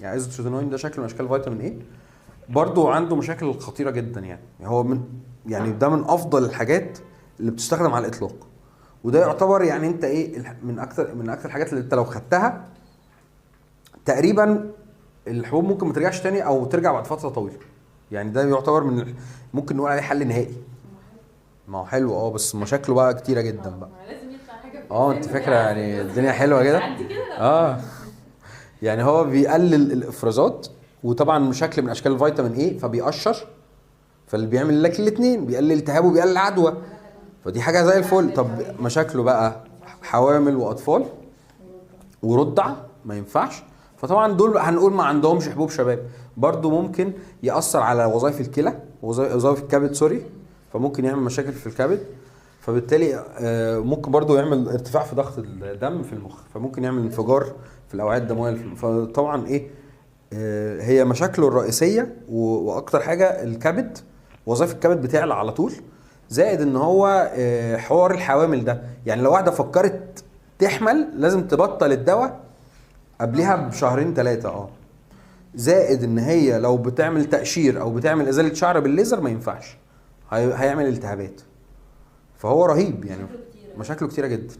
يعني ايزوتروزينوين ده شكل من اشكال فيتامين ايه، برضو عنده مشاكل خطيره جدا. يعني هو من يعني ده من افضل الحاجات اللي بتستخدم على الاطلاق، وده يعتبر يعني انت ايه من اكتر الحاجات اللي انت لو خدتها تقريبا الحبوب ممكن ما ترجعش تاني او ترجع بعد فتره طويله. يعني ده يعتبر ممكن نقول عليه حل نهائي. ما هو حلو بس مشاكله بقى كتيره جدا بقى. لازم يطلع حاجه انت فاكره يعني الدنيا حلوه كده. يعني هو بيقلل الافرازات، وطبعا شكل من اشكال الفيتامين ايه فبيقشر، فاللي بيعمل لك الاثنين بيقلل الالتهاب وبيقلل العدوى، فدي حاجه زي الفل. طب مشاكله بقى حوامل واطفال ورضع ما ينفعش. فطبعا دول هنقول ما عندهمش حبوب شباب. برضو ممكن يأثر على وظائف الكلى وظائف الكبد سوري، فممكن يعمل مشاكل في الكبد، فبالتالي ممكن برضو يعمل ارتفاع في ضغط الدم في المخ، فممكن يعمل انفجار في الاوعيه الدمويه. فطبعا ايه هي مشاكله الرئيسيه واكتر حاجه الكبد، وظائف الكبد بتعلى على طول. زائد ان هو حوار الحوامل ده، يعني لو واحده فكرت تحمل لازم تبطل الدواء قبلها بشهرين 3 زائد ان هي لو بتعمل تقشير او بتعمل ازاله شعر بالليزر ما ينفعش، هيعمل التهابات. فهو رهيب يعني، مشاكله كتيره جدا.